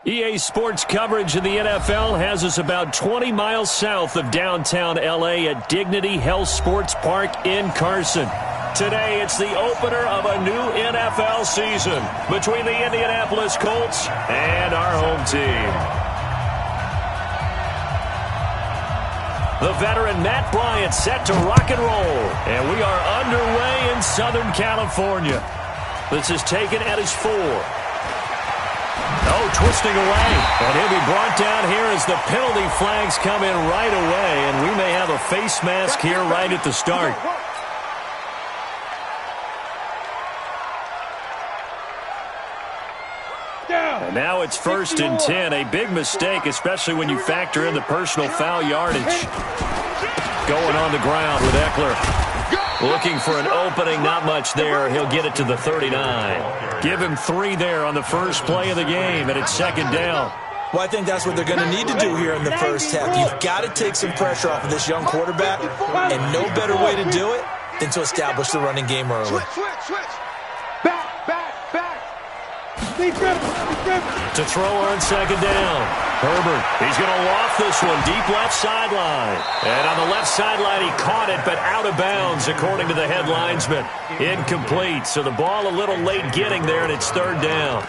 EA Sports coverage of the NFL has us about 20 miles south of downtown L.A. at Dignity Health Sports Park in Carson. Today, it's the opener of a new NFL season between the Indianapolis Colts and our home team. The veteran Matt Bryant set to rock and roll, and we are underway in Southern California. This is taken at his 4. Oh, twisting away. And he'll be brought down here as the penalty flags come in right away. And we may have a face mask here right at the start. And now it's 1st and 10. A big mistake, especially when you factor in the personal foul yardage. Going on the ground with Eckler. Looking for an opening, not much there. He'll get it to the 39. Give him 3 there on the first play of the game, and it's 2nd down. Well, I think that's what they're going to need to do here in the first half. You've got to take some pressure off of this young quarterback, and no better way to do it than to establish the running game early. Switch. Back. To throw on 2nd down. Herbert, he's going to loft this one deep left sideline. And on the left sideline, he caught it, but out of bounds, according to the head linesman. Incomplete, so the ball a little late getting there, and it's 3rd down.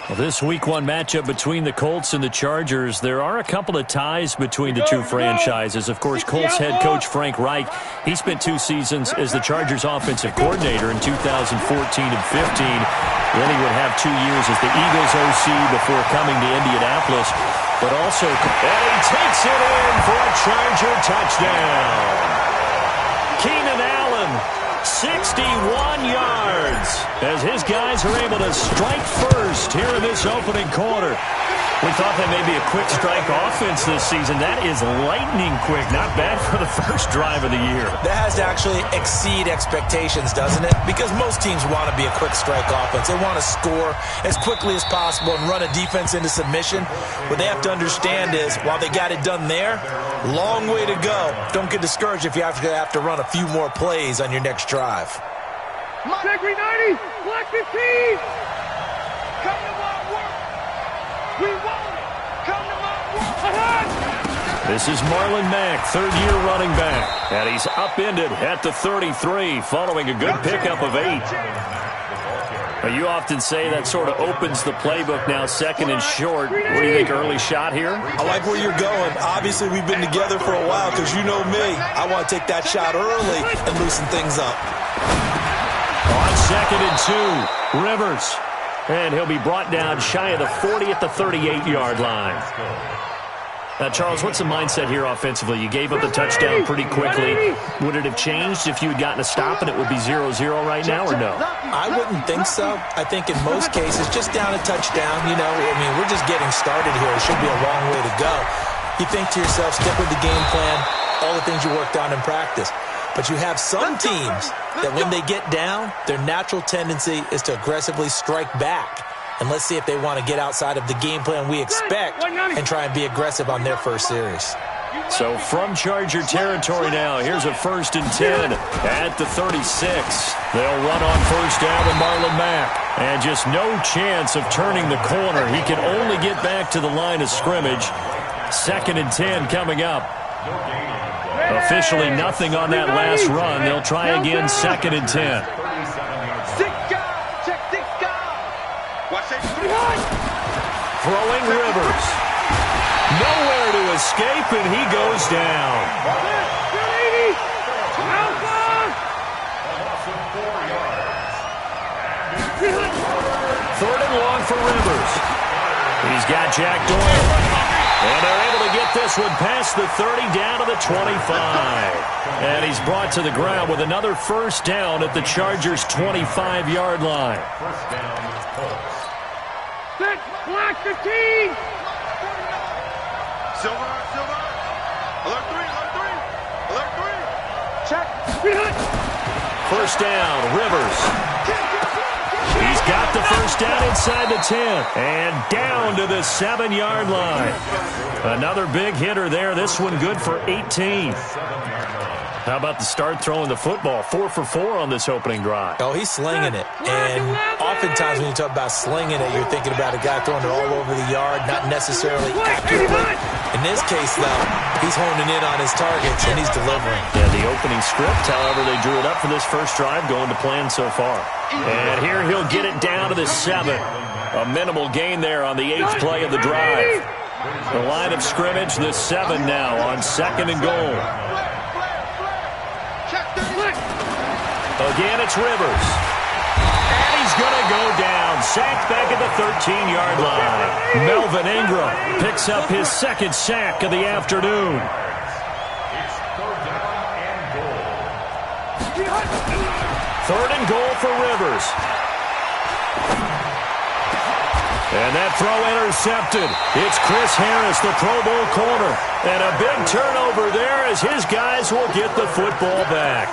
Well, this Week 1 matchup between the Colts and the Chargers, there are a couple of ties between the two franchises. Of course, Colts head coach Frank Reich, he spent 2 seasons as the Chargers offensive coordinator in 2014 and 15. Then he would have 2 years as the Eagles OC before coming to Indianapolis. But also, and he takes it in for a Charger touchdown. Keenan Allen, 61 yards, as his guys are able to strike first here in this opening quarter. We thought that may be a quick strike offense this season. That is lightning quick. Not bad for the first drive of the year. That has to actually exceed expectations, doesn't it? Because most teams want to be a quick strike offense. They want to score as quickly as possible and run a defense into submission. What they have to understand is, while they got it done there, long way to go. Don't get discouraged if you have to run a few more plays on your next drive. Secretary 90, Black 15. Come to my work. We want it. Come to my work. Ahead. This is Marlon Mack, 3rd-year running back. And he's upended at the 33 following a good pickup of 8. Now, you often say that sort of opens the playbook now, 2nd and short. What do you think, early shot here? I like where you're going. Obviously, we've been together for a while because you know me. I want to take that shot early and loosen things up. On 2nd and 2, Rivers. And he'll be brought down shy of the 40 at the 38-yard line. Now, Charles, what's the mindset here offensively? You gave up the touchdown pretty quickly. Would it have changed if you had gotten a stop and it would be 0-0 right now, or no? I wouldn't think so. I think in most cases, just down a touchdown, we're just getting started here. It should be a long way to go. You think to yourself, stick with the game plan, all the things you worked on in practice. But you have some teams that when they get down, their natural tendency is to aggressively strike back. And let's see if they want to get outside of the game plan we expect and try and be aggressive on their first series. So from Charger territory now, here's a 1st and 10 at the 36. They'll run on 1st down with Marlon Mack. And just no chance of turning the corner. He can only get back to the line of scrimmage. 2nd and 10 coming up. Officially nothing on that last run. They'll try again, 2nd and 10. Throwing Rivers. Nowhere to escape, and he goes down. 3rd and long for Rivers. He's got Jack Doyle. And they're able to get this one past the 30 down to the 25. And he's brought to the ground with another 1st down at the Chargers' 25-yard line. Set, Black 15. Silver. Alert 3. Check. 1st down, Rivers. He's got the 1st down inside the 10. And down to the 7-yard line. Another big hitter there. This one good for 18. How about the start throwing the football? 4 for 4 on this opening drive. Oh, he's slinging it. And oftentimes when you talk about slinging it, you're thinking about a guy throwing it all over the yard, not necessarily accurately. In this case, though, he's honing in on his targets, and he's delivering. Yeah, the opening script, however, they drew it up for this first drive, going to plan so far. And here he'll get it down to the 7. A minimal gain there on the 8th play of the drive. The line of scrimmage, the 7 now on 2nd and goal. Again, it's Rivers. And he's going to go down. Sacked back at the 13-yard line. Melvin Ingram picks up his 2nd sack of the afternoon. Third and goal for Rivers. And that throw intercepted. It's Chris Harris, the Pro Bowl corner. And a big turnover there as his guys will get the football back.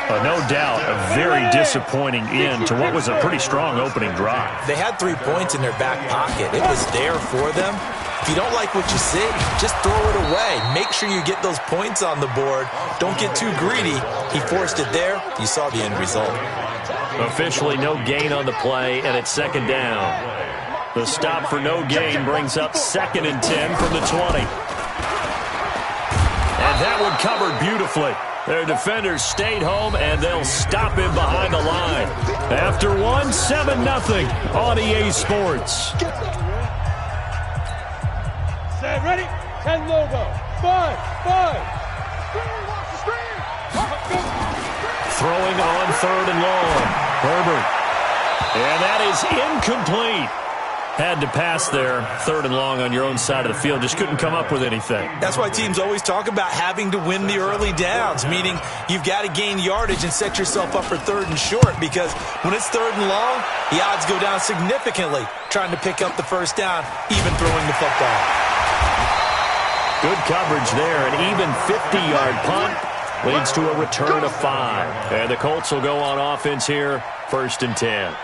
No doubt, a very disappointing end to what was a pretty strong opening drive. They had 3 points in their back pocket. It was there for them. If you don't like what you see, just throw it away. Make sure you get those points on the board. Don't get too greedy. He forced it there. You saw the end result. Officially no gain on the play, and it's 2nd down. The stop for no gain brings up 2nd and 10 from the 20. And that one covered beautifully. Their defenders stayed home, and they'll stop him behind the line. After one, 7-0 on EA Sports. Set, ready? 10 logo. 5. Throwing on 3rd and long. Herbert. And that is incomplete. Had to pass there, 3rd and long on your own side of the field. Just couldn't come up with anything. That's why teams always talk about having to win the early downs, meaning you've got to gain yardage and set yourself up for 3rd and short, because when it's 3rd and long, the odds go down significantly trying to pick up the first down, even throwing the football. Good coverage there. An even 50-yard punt leads to a return of 5. And the Colts will go on offense here, 1st and 10.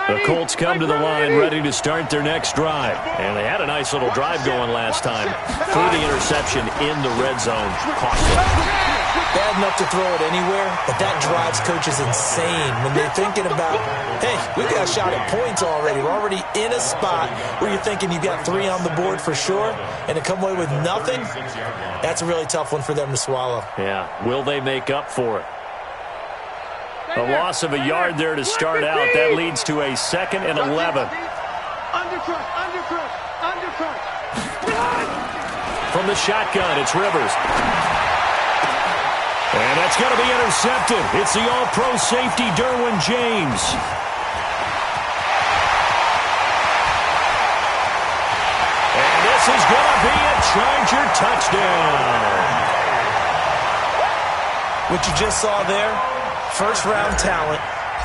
The Colts come to the line ready to start their next drive. And they had a nice little drive going last time. Threw the interception in the red zone. Costly. Bad enough to throw it anywhere, but that drives coaches insane when they're thinking about, hey, we got a shot at points already. We're already in a spot where you're thinking you've got 3 on the board for sure, and to come away with nothing, that's a really tough one for them to swallow. Yeah, will they make up for it? A loss of a yard there to start out. That leads to a 2nd and 11. From the shotgun, it's Rivers. And that's going to be intercepted. It's the all-pro safety, Derwin James. And this is going to be a Charger touchdown. What you just saw there, first-round talent,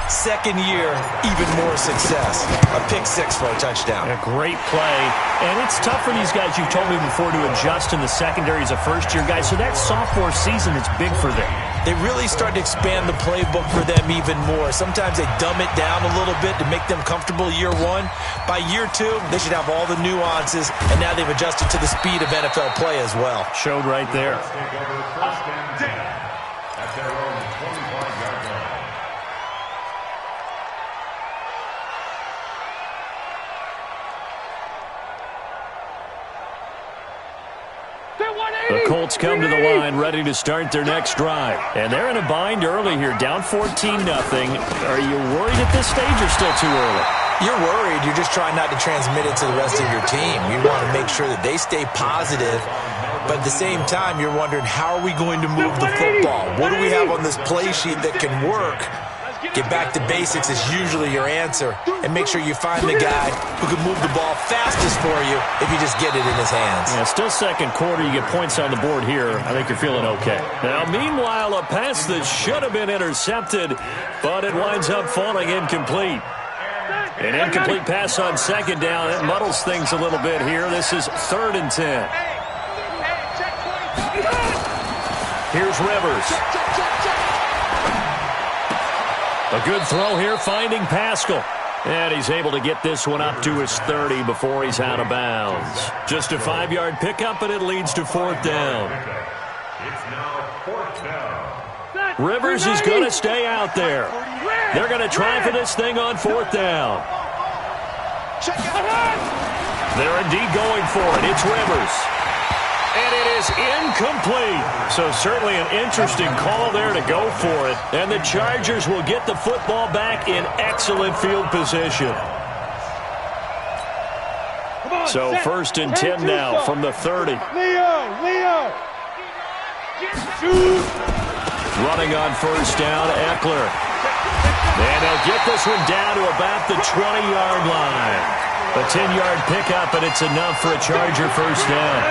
2nd year, even more success. A pick-6 for a touchdown. A great play. And it's tough for these guys, you've told me before, to adjust in the secondary as a first-year guy. So that sophomore season is big for them. They really start to expand the playbook for them even more. Sometimes they dumb it down a little bit to make them comfortable year 1. By year 2, they should have all the nuances, and now they've adjusted to the speed of NFL play as well. Showed right there. The Colts come to the line ready to start their next drive. And they're in a bind early here, down 14-0. Are you worried at this stage or still too early? You're worried. You're just trying not to transmit it to the rest of your team. You want to make sure that they stay positive. But at the same time, you're wondering, how are we going to move the football? What do we have on this play sheet that can work? Get back to basics is usually your answer. And make sure you find the guy who can move the ball fastest for you if you just get it in his hands. Yeah, still 2nd quarter. You get points on the board here. I think you're feeling okay. Now, meanwhile, a pass that should have been intercepted, but it winds up falling incomplete. An incomplete pass on 2nd down. It muddles things a little bit here. This is 3rd and 10. Here's Rivers. A good throw here, finding Pascal. And he's able to get this one up to his 30 before he's out of bounds. Just a 5-yard pickup, and it leads to 4th down. It's now 4th down. Rivers is going to stay out there. They're going to try for this thing on 4th down. They're indeed going for it. It's Rivers. And it is incomplete. So certainly an interesting call there to go for it. And the Chargers will get the football back in excellent field position. So 1st and 10 now from the 30. Leo. Running on 1st down, Eckler. And they'll get this one down to about the 20-yard line. A 10-yard pickup, and it's enough for a Charger 1st down.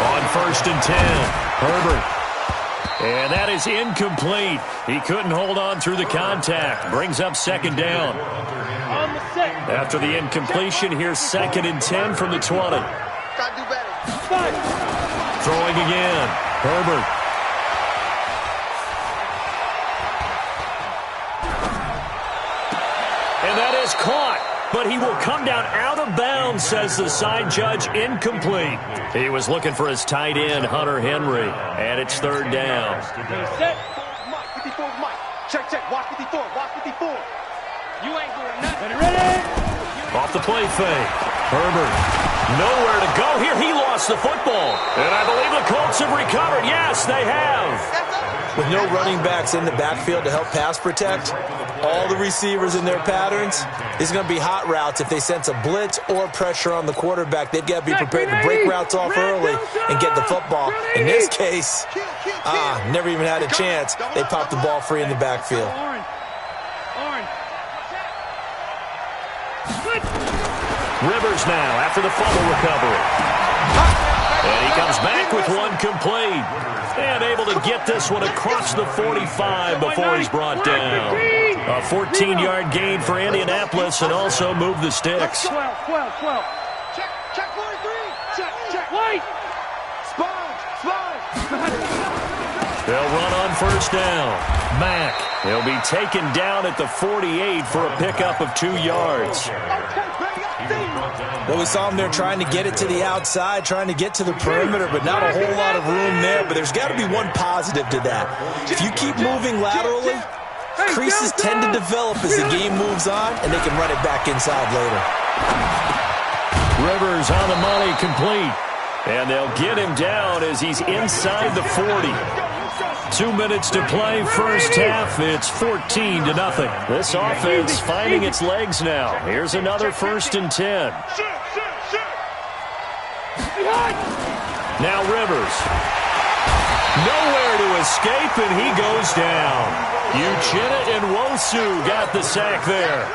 On 1st and 10, Herbert. And that is incomplete. He couldn't hold on through the contact. Brings up 2nd down. After the incompletion, here's 2nd and 10 from the 20. Throwing again. Herbert. And that is caught. But he will come down out of bounds, says the side judge. Incomplete. He was looking for his tight end, Hunter Henry. And it's 3rd down. Check. Watch 54. You ain't doing nothing. Ready? Off the play fake. Herbert. Nowhere to go here. He lost the football. And I believe the Colts have recovered. Yes, they have. With no running backs in the backfield to help pass protect, all the receivers in their patterns, it's going to be hot routes. If they sense a blitz or pressure on the quarterback, they've got to be prepared to break routes off early and get the football. In this case, never even had a chance. They popped the ball free in the backfield. Rivers now after the fumble recovery. And he comes back with one complete. And able to get this one across the 45 before he's brought down. A 14-yard gain for Indianapolis and also move the sticks. 12. Check 43. Check. Wait. Spine. They'll run on 1st down. Mack. He'll be taken down at the 48 for a pickup of 2 yards. Well, we saw him there trying to get it to the outside, trying to get to the perimeter, but not a whole lot of room there. But there's got to be one positive to that. If you keep moving laterally, creases tend to develop as the game moves on, and they can run it back inside later. Rivers on the money, complete. And they'll get him down as he's inside the 40. 2 minutes to play, 1st half. It's 14-0. This offense finding its legs now. Here's another 1st and 10. Now Rivers. Nowhere to escape, and he goes down. Uchenna and Nwosu got the sack there.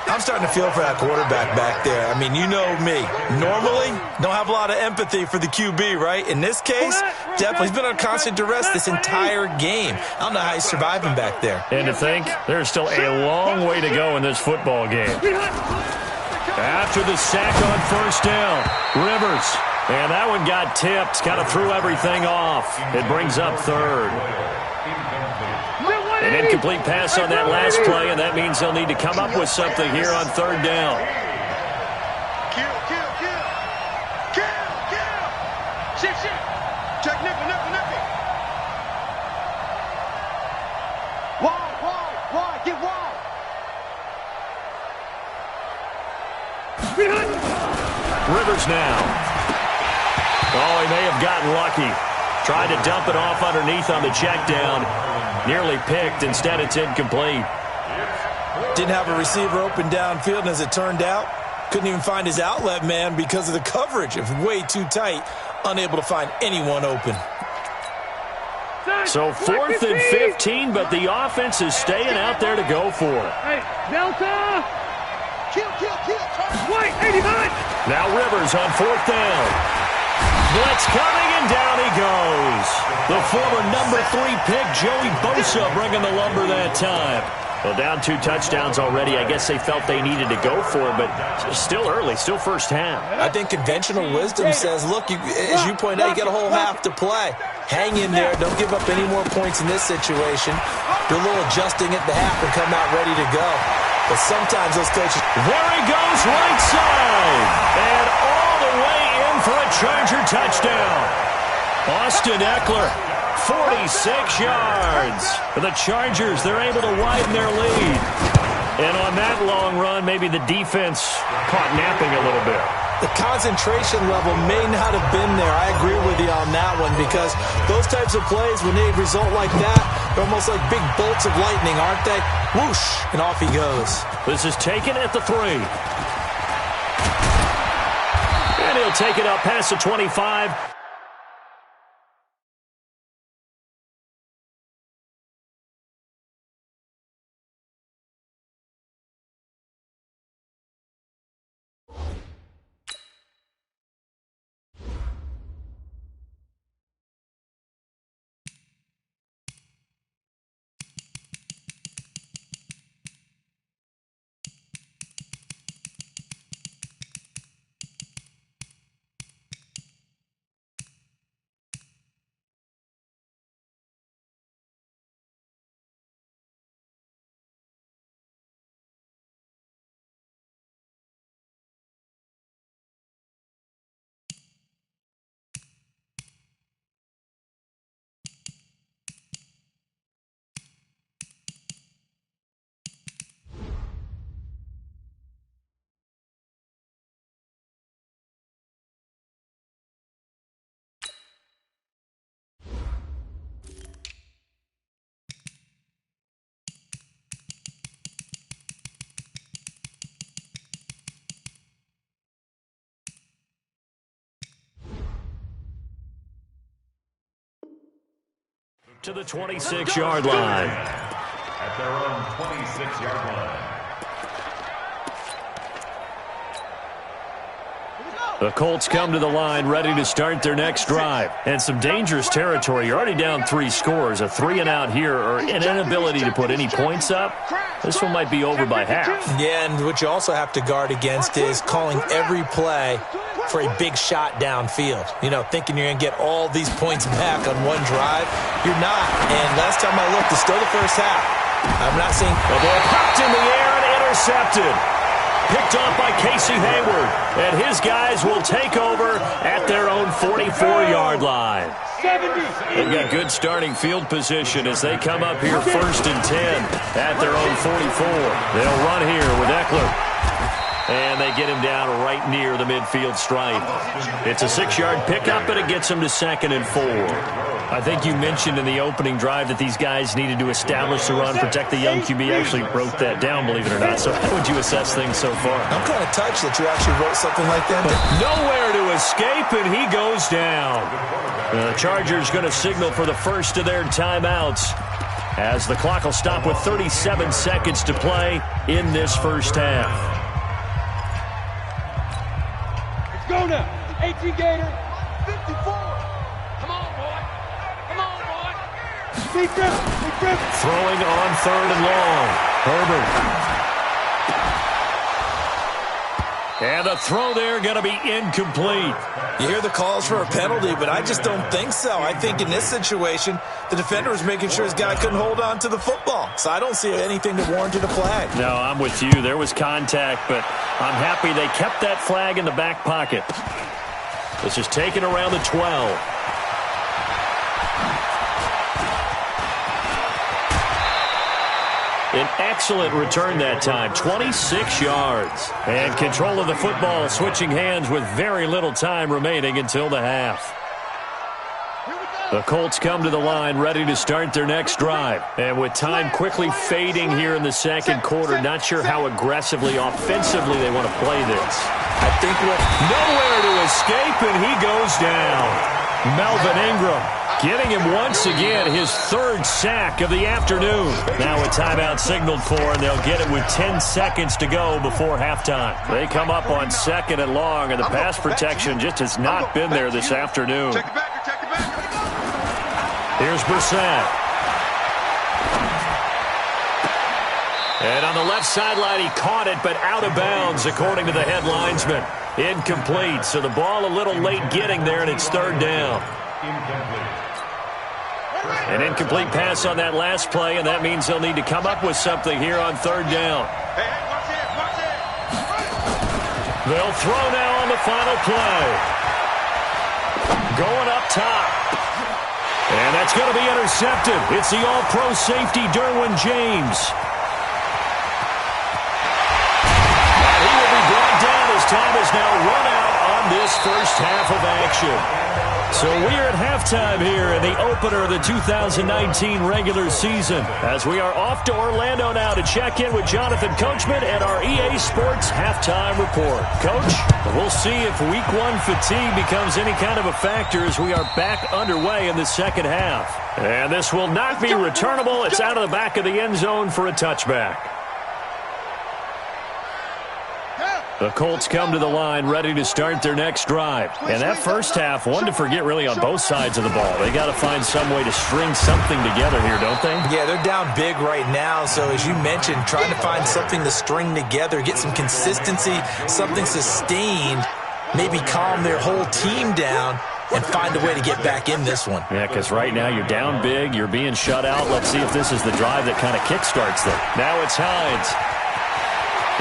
I'm starting to feel for that quarterback back there. I mean, you know me. Normally, don't have a lot of empathy for the QB, right? In this case, definitely. He's been on constant duress this entire game. I don't know how he's surviving back there. And to think, there's still a long way to go in this football game. After the sack on 1st down, Rivers. And that one got tipped, kind of threw everything off. It brings up 3rd. An incomplete pass on that last play, and that means they'll need to come up with something here on 3rd down. Kill. Shit. Check nickel. Wide, get wide. Rivers now. Oh, he may have gotten lucky. Tried to dump it off underneath on the check down. Nearly picked. Instead, it's incomplete. Didn't have a receiver open downfield, and as it turned out, couldn't even find his outlet man because of the coverage. It was way too tight. Unable to find anyone open. So 4th and 15, but the offense is staying out there to go for it. Hey, Delta. Kill. Wait, 89. Now Rivers on 4th down. Blitz coming, and down he goes. The former number 3 pick, Joey Bosa, bringing the lumber that time. Well, down 2 touchdowns already. I guess they felt they needed to go for it, but still early, still 1st half. I think conventional wisdom says, look, as you point out, you got a whole half to play. Hang in there. Don't give up any more points in this situation. Do a little adjusting at the half and come out ready to go. But sometimes those coaches... There he goes, right side. And all the way in for a Charger touchdown. Austin Eckler, 46 yards. For the Chargers, they're able to widen their lead. And on that long run, maybe the defense caught napping a little bit. The concentration level may not have been there. I agree with you on that one, because those types of plays, when they result like that, they're almost like big bolts of lightning, aren't they? Whoosh, and off he goes. This is taken at the 3. And he'll take it up past the 25. To the 26-yard line. At their own 26-yard line. The Colts come to the line ready to start their next drive. And some dangerous territory. You're already down 3 scores. A 3-and-out here, or an inability to put any points up. This one might be over by half. Yeah, and what you also have to guard against is calling every play for a big shot downfield. You know, thinking you're going to get all these points back on one drive. You're not. And last time I looked, it's still the first half. I'm not seeing... The ball popped in the air and intercepted. Picked off by Casey Hayward. And his guys will take over at their own 44-yard line. 70. They've got good starting field position as they come up here 1st and 10 at their own 44. They'll run here with Eckler. And they get him down right near the midfield stripe. It's a 6-yard pickup, and it gets him to 2nd and 4. I think you mentioned in the opening drive that these guys needed to establish the run, protect the young QB. I actually wrote that down, believe it or not. So how would you assess things so far? I'm kind of touched that you actually wrote something like that. Nowhere to escape, and he goes down. The Chargers going to signal for the first of their timeouts, as the clock will stop with 37 seconds to play in this first half. Go now. 18 Gator. 54. Come on, boy. Come on, boy. Big grip. Big grip. Throwing on 3rd and long. Herbert. And the throw there going to be incomplete. You hear the calls for a penalty, but I just don't think so. I think in this situation, the defender was making sure his guy couldn't hold on to the football. So I don't see anything that warranted a flag. No, I'm with you. There was contact, but I'm happy they kept that flag in the back pocket. This is taken around the 12. An excellent return that time, 26 yards. And control of the football switching hands with very little time remaining until the half. The Colts come to the line ready to start their next drive. And with time quickly fading here in the second quarter, not sure how aggressively, offensively they want to play this. I think nowhere to escape, and he goes down. Melvin Ingram getting him once again his 3rd sack of the afternoon. Now a timeout signaled for, and they'll get it with 10 seconds to go before halftime. They come up on 2nd and long, and the pass protection just has not been there this afternoon. Here's Brissett. And on the left sideline, he caught it, but out of bounds, according to the head linesman. Incomplete, so the ball a little late getting there, and it's 3rd down. An incomplete pass on that last play, and that means they'll need to come up with something here on 3rd down. They'll throw now on the final play. Going up top. And that's going to be intercepted. It's the all-pro safety, Derwin James. And he will be brought down as time is now run out on this first half of action. So we are at halftime here in the opener of the 2019 regular season as we are off to Orlando now to check in with Jonathan Coachman and our EA Sports halftime report. Coach, we'll see if week one fatigue becomes any kind of a factor as we are back underway in the second half. And this will not be returnable. It's out of the back of the end zone for a touchback. The Colts come to the line ready to start their next drive. And that first half, one to forget really on both sides of the ball. They got to find some way to string something together here, don't they? Yeah, they're down big right now. So as you mentioned, trying to find something to string together, get some consistency, something sustained, maybe calm their whole team down and find a way to get back in this one. Yeah, because right now you're down big, you're being shut out. Let's see if this is the drive that kind of kickstarts them. Now it's Hines.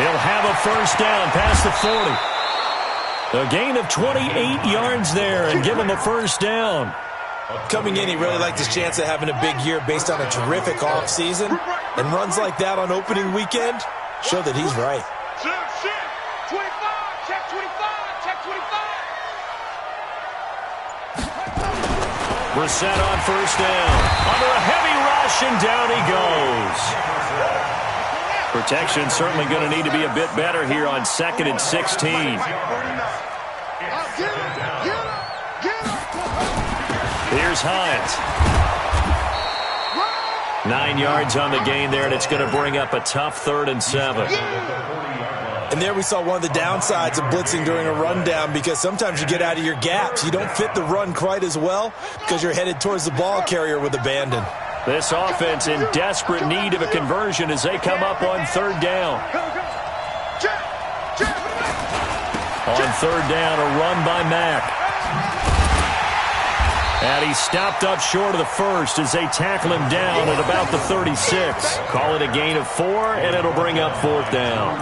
He'll have a first down past the 40. A gain of 28 yards there and give him a first down. Coming in, he really liked his chance of having a big year based on a terrific offseason. And runs like that on opening weekend show that he's right. Check 25, check 25, check 25. Brissett on first down. Under a heavy rush, and down he goes. Protection certainly going to need to be a bit better here on 2nd and 16. Here's Hines. 9 yards on the gain there, and it's going to bring up a tough 3rd and 7. And there we saw one of the downsides of blitzing during a rundown, because sometimes you get out of your gaps. You don't fit the run quite as well because you're headed towards the ball carrier with abandon. This offense in desperate need of a conversion as they come up on 3rd down. On 3rd down, a run by Mack. And he's stopped up short of the first as they tackle him down at about the 36. Call it a gain of 4, and it'll bring up 4th down.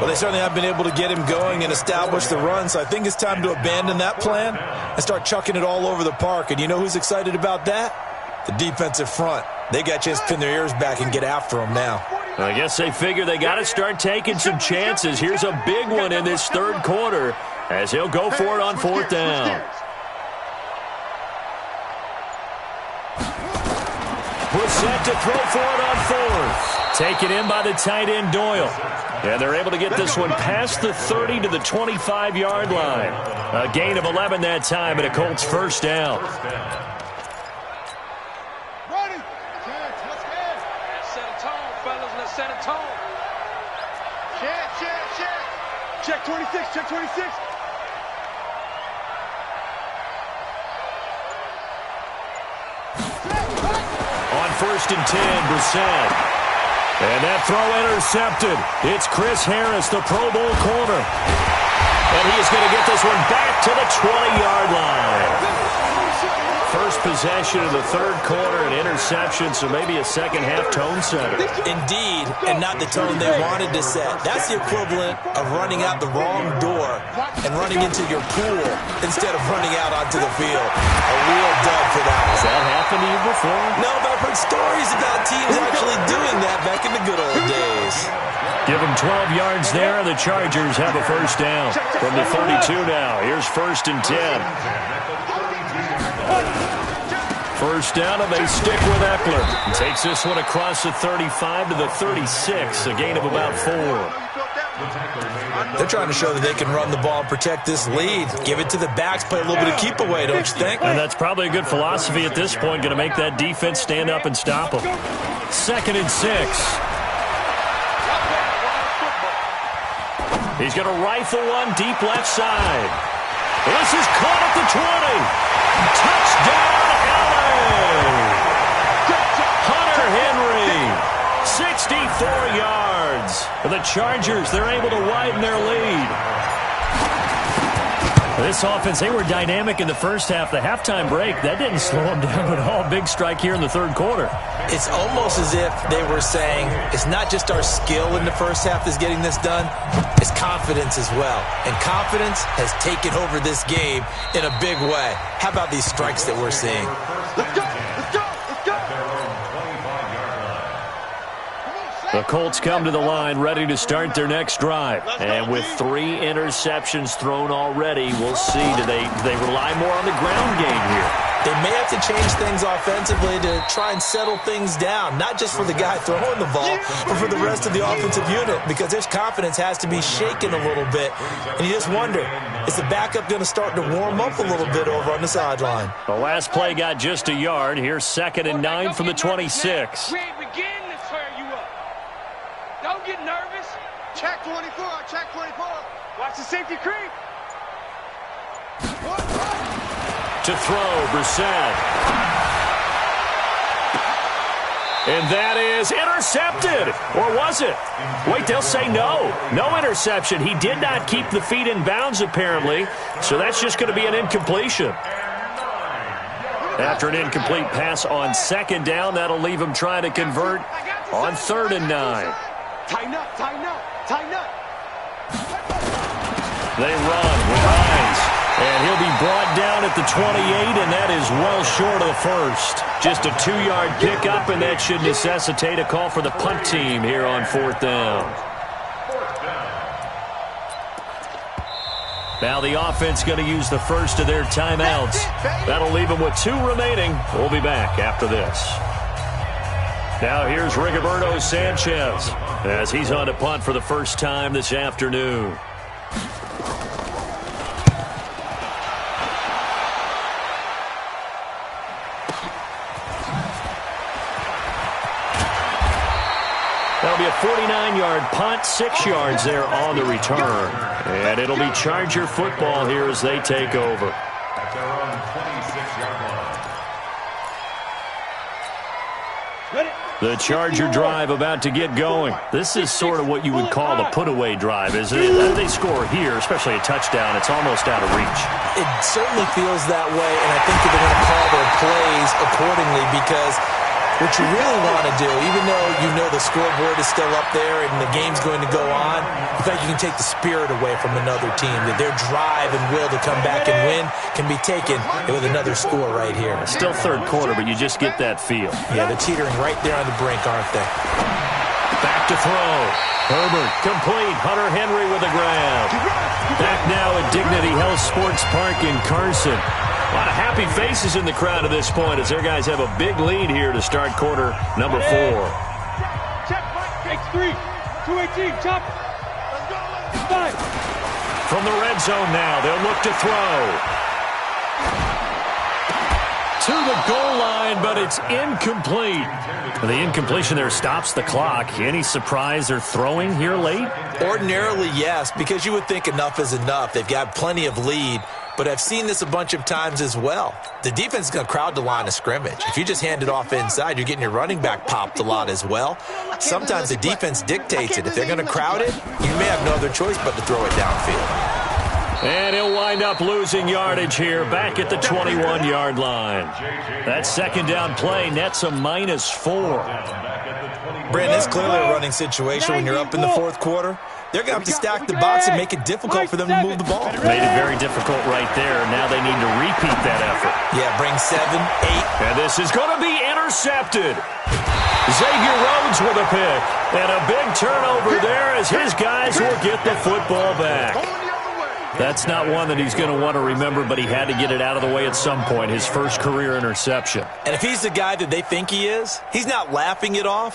Well, they certainly have been able to get him going and establish the run, so I think it's time to abandon that plan and start chucking it all over the park. And you know who's excited about that? The defensive front. They got a chance to pin their ears back and get after him now. I guess they figure they got to start taking some chances. Here's a big one in this 3rd quarter as he'll go for it on 4th down. Brissett to throw for it on 4th. Taken in by the tight end Doyle. And they're able to get this one past the 30 to the 25-yard line. A gain of 11 that time and a Colts first down. Check 26, check 26. On 1st and 10, Brissett. And that throw intercepted. It's Chris Harris, the Pro Bowl corner. And he's going to get this one back to the 20-yard line. First possession of the 3rd quarter, an interception, so maybe a second-half tone setter. Indeed, and not the tone they wanted to set. That's the equivalent of running out the wrong door and running into your pool instead of running out onto the field. A real dud for that one. Has that happened to you before? No, but I've heard stories about teams actually doing that back in the good old days. Give them 12 yards there, and the Chargers have a first down. From the 32 now, here's 1st and 10. First down, and they stick with Eckler. He takes this one across the 35 to the 36, a gain of about 4. They're trying to show that they can run the ball and protect this lead. Give it to the backs, play a little bit of keep away, don't you think? And that's probably a good philosophy at this point, going to make that defense stand up and stop them. 2nd and 6. He's going to rifle one deep left side. This is caught at the 20. Touchdown, LA! Hunter Henry, 64 yards. For the Chargers, they're able to widen their lead. This offense, they were dynamic in the first half. The halftime break, that didn't slow them down at all. Big strike here in the third quarter. It's almost as if they were saying, it's not just our skill in the first half that's getting this done, it's confidence as well. And confidence has taken over this game in a big way. How about these strikes that we're seeing? Let's go! Let's go! Let's go! The Colts come to the line ready to start their next drive. And with 3 interceptions thrown already, we'll see. Do they rely more on the ground game here? They may have to change things offensively to try and settle things down, not just for the guy throwing the ball, but for the rest of the offensive unit, because their confidence has to be shaken a little bit. And you just wonder, is the backup going to start to warm up a little bit over on the sideline? The last play got just a yard. Here's 2nd and 9 from the 26. We ain't beginning to tear you up. Don't get nervous. Check 24. Check 24. Watch the safety creep. To throw, Brissett. And that is intercepted. Or was it? Wait, they'll say no. No interception. He did not keep the feet in bounds, apparently. So that's just going to be an incompletion. After an incomplete pass on 2nd down, that'll leave him trying to convert on 3rd and 9. Tighten up, tighten up, tighten up. They run with Hines. And he'll be brought down at the 28, and that is well short of the first. Just a 2-yard pickup, and that should necessitate a call for the punt team here on 4th down. Now the offense going to use the first of their timeouts. That'll leave them with 2 remaining. We'll be back after this. Now here's Rigoberto Sanchez as he's on to punt for the first time this afternoon. That'll be a 49-yard punt, 6 yards there on the return. And it'll be Charger football here as they take over. At their own 26-yard line. The Charger drive about to get going. This is sort of what you would call a put-away drive, isn't it? They score here, especially a touchdown. It's almost out of reach. It certainly feels that way, and I think that they're going to call their plays accordingly, because what you really want to do, even though you know the scoreboard is still up there and the game's going to go on, in fact, you can take the spirit away from another team, that their drive and will to come back and win can be taken with another score right here. Still third quarter, but you just get that feel. Yeah, they're teetering right there on the brink, aren't they? Back to throw. Herbert complete. Hunter Henry with a grab. Back now at Dignity Health Sports Park in Carson. A lot of happy faces in the crowd at this point as their guys have a big lead here to start quarter number 4. Check, X3, 218, chop. Let's go, let's go. From the red zone now, they'll look to throw. To the goal line, but it's incomplete. The incompletion there stops the clock. Any surprise they're throwing here late? Ordinarily, yes, because you would think enough is enough. They've got plenty of lead. But I've seen this a bunch of times as well. The defense is going to crowd the line of scrimmage. If you just hand it off inside, you're getting your running back popped a lot as well. Sometimes the defense dictates it. If they're going to crowd it, you may have no other choice but to throw it downfield. And he'll wind up losing yardage here back at the 21-yard line. That 2nd down play nets a -4. Brandon, it's clearly a running situation when you're up in the 4th quarter. They're going to have to stack the box and make it difficult for them to move the ball. Made it very difficult right there. Now they need to repeat that effort. Yeah, bring 7, 8. And this is going to be intercepted. Xavier Rhodes with a pick. And a big turnover there as his guys will get the football back. That's not one that he's going to want to remember, but he had to get it out of the way at some point, his first career interception. And if he's the guy that they think he is, he's not laughing it off,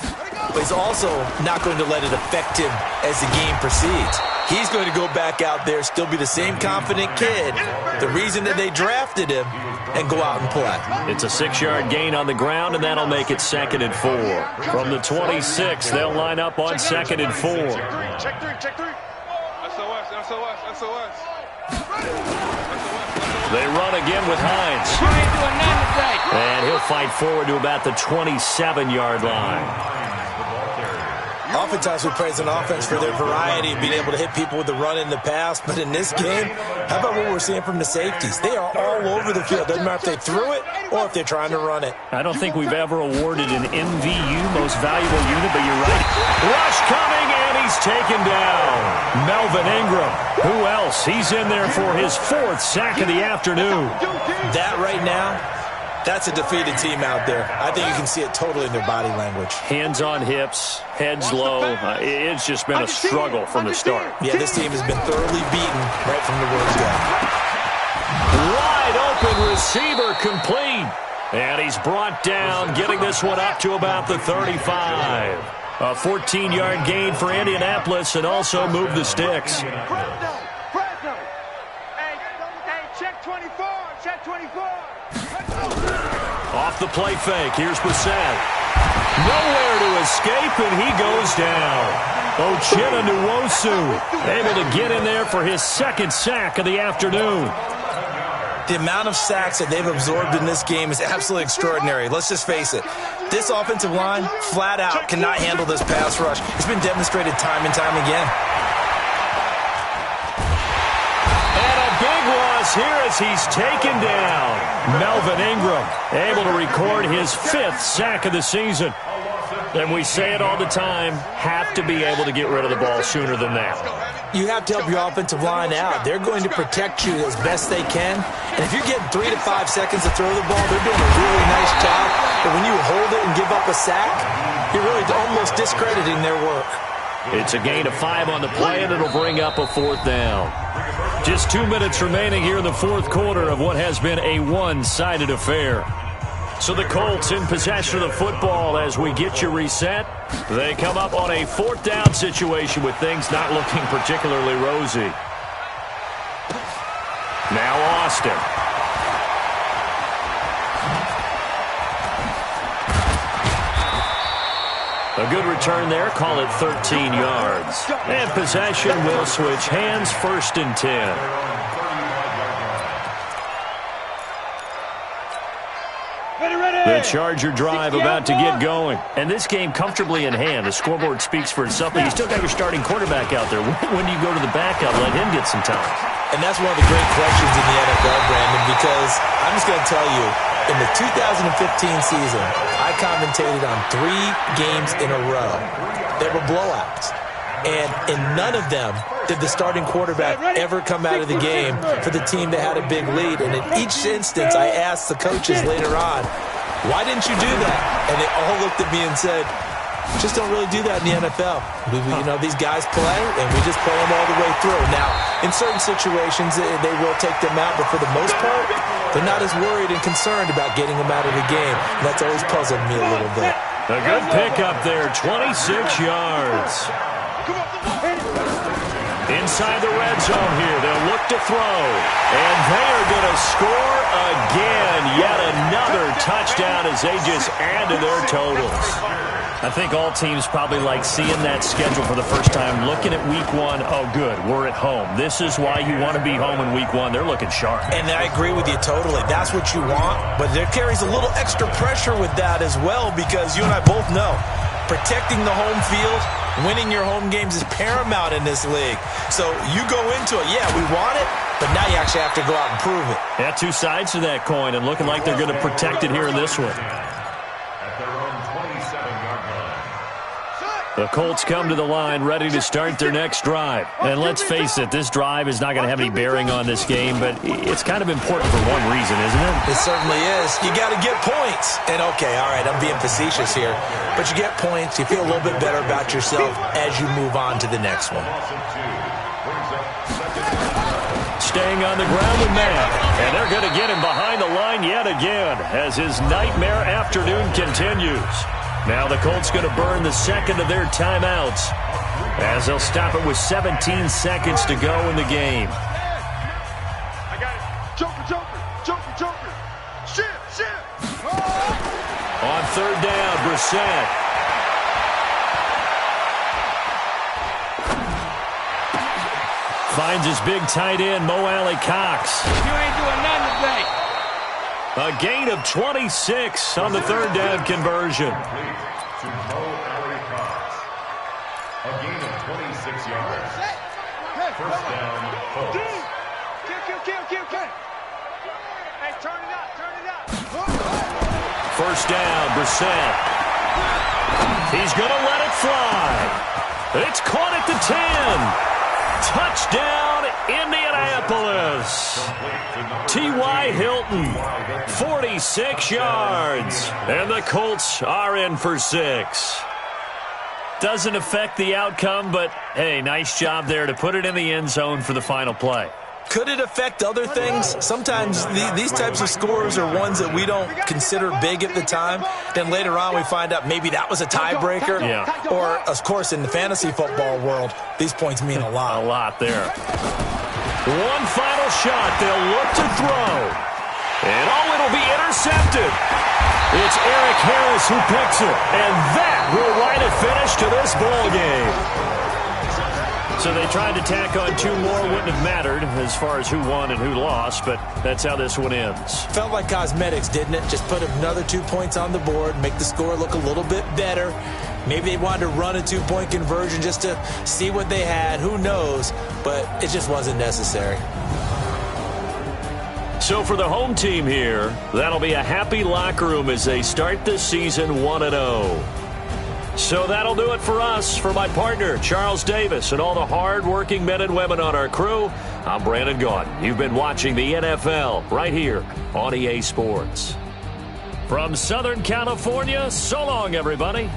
but he's also not going to let it affect him as the game proceeds. He's going to go back out there, still be the same confident kid, the reason that they drafted him, and go out and play. It's a 6-yard gain on the ground, and that'll make it 2nd and 4. From the 26, they'll line up on 2nd and 4. Check 3, check 3. SOS. They run again with Hines. And he'll fight forward to about the 27-yard line. Oftentimes we praise an offense for their variety, being able to hit people with the run and the pass. But in this game, how about what we're seeing from the safeties? They are all over the field. Doesn't matter if they threw it or if they're trying to run it. I don't think we've ever awarded an MVU, most valuable unit, but you're right. Rush coming, and he's taken down. Melvin Ingram. Who else? He's in there for his 4th sack of the afternoon. That right now, that's a defeated team out there. I think you can see it totally in their body language. Hands on hips, heads low. It's just been a struggle from the start. Yeah, this team has been thoroughly beaten right from the word go. Wide open receiver complete. And he's brought down, getting this one up to about the 35. A 14-yard gain for Indianapolis and also moved the sticks. Fresno. Hey, check 24. Check 24. Off the play fake. Here's Brissett. Nowhere to escape, and he goes down. Uchenna Nwosu able to get in there for his 2nd sack of the afternoon. The amount of sacks that they've absorbed in this game is absolutely extraordinary. Let's just face it. This offensive line, flat out, cannot handle this pass rush. It's been demonstrated time and time again. And a big loss here as he's taken down. Melvin Ingram able to record his 5th sack of the season. And we say it all the time, have to be able to get rid of the ball sooner than that. You have to help your offensive line out. They're going to protect you as best they can. And if you're getting 3 to 5 seconds to throw the ball, they're doing a really nice job. But when you hold it and give up a sack, you're really almost discrediting their work. It's a gain of 5 on the play, and it'll bring up a 4th down. Just 2 minutes remaining here in the 4th quarter of what has been a one-sided affair. So the Colts in possession of the football as we get you reset. They come up on a 4th down situation with things not looking particularly rosy. Now Austin. A good return there. Call it 13 yards. And possession will switch hands. 1st and 10. The Charger drive about to get going. And this game comfortably in hand. The scoreboard speaks for itself, but you still got your starting quarterback out there. When do you go to the backup? Let him get some time. And that's one of the great questions in the NFL, Brandon, because I'm just going to tell you, in the 2015 season, I commentated on 3 games in a row. They were blowouts. And in none of them did the starting quarterback ever come out of the game for the team that had a big lead. And in each instance, I asked the coaches later on, why didn't you do that? And they all looked at me and said, just don't really do that in the NFL. You know, these guys play, and we just play them all the way through. Now, in certain situations, they will take them out, but for the most part, they're not as worried and concerned about getting them out of the game. And that's always puzzled me a little bit. A good pickup there, 26 yards. Inside the red zone here, they'll look to throw. And they are going to score again. Yet another touchdown as they just add to their totals. I think all teams probably like seeing that schedule for the first time, looking at week 1. Oh, good, we're at home. This is why you want to be home in week 1. They're looking sharp. And I agree with you totally. That's what you want. But there carries a little extra pressure with that as well, because you and I both know protecting the home field, winning your home games is paramount in this league. So you go into it, yeah, we want it, but now you actually have to go out and prove it. Yeah, 2 sides to that coin, and looking like they're going to protect it here in this one. The Colts come to the line ready to start their next drive. And let's face it, this drive is not going to have any bearing on this game, but it's kind of important for one reason, isn't it? It certainly is. You got to get points. And okay, all right, I'm being facetious here, but you get points, you feel a little bit better about yourself as you move on to the next one. Staying on the ground with Matt. And they're going to get him behind the line yet again as his nightmare afternoon continues. Now the Colts going to burn the 2nd of their timeouts as they'll stop it with 17 seconds to go in the game. I got it. Joker. Shift. On 3rd down, Brissett. Finds his big tight end, Mo Alley Cox. You ain't doing nothing today. A gain of 26 on the 3rd down conversion. A gain of 26 yards. First down, Colts. Kill. Hey, turn it up. First down, Brissett. He's going to let it fly. It's caught at the 10. Touchdown, Indianapolis. T.Y. Hilton, 46 yards. And the Colts are in for 6. Doesn't affect the outcome, but, hey, nice job there to put it in the end zone for the final play. Could it affect other things? Sometimes these types of scores are ones that we don't consider big at the time. Then later on we find out maybe that was a tiebreaker. Yeah. Or, of course, in the fantasy football world, these points mean a lot. A lot there. One final shot. They'll look to throw. And, it'll be intercepted. It's Eric Harris who picks it. And that will write a finish to this ball game. So they tried to tack on 2 more. Wouldn't have mattered as far as who won and who lost, but that's how this one ends. Felt like cosmetics, didn't it? Just put another 2 points on the board, make the score look a little bit better. Maybe they wanted to run a 2-point conversion just to see what they had. Who knows? But it just wasn't necessary. So for the home team here, that'll be a happy locker room as they start this season 1-0. So that'll do it for us. For my partner, Charles Davis, and all the hard-working men and women on our crew, I'm Brandon Gaudin. You've been watching the NFL right here on EA Sports. From Southern California, so long, everybody.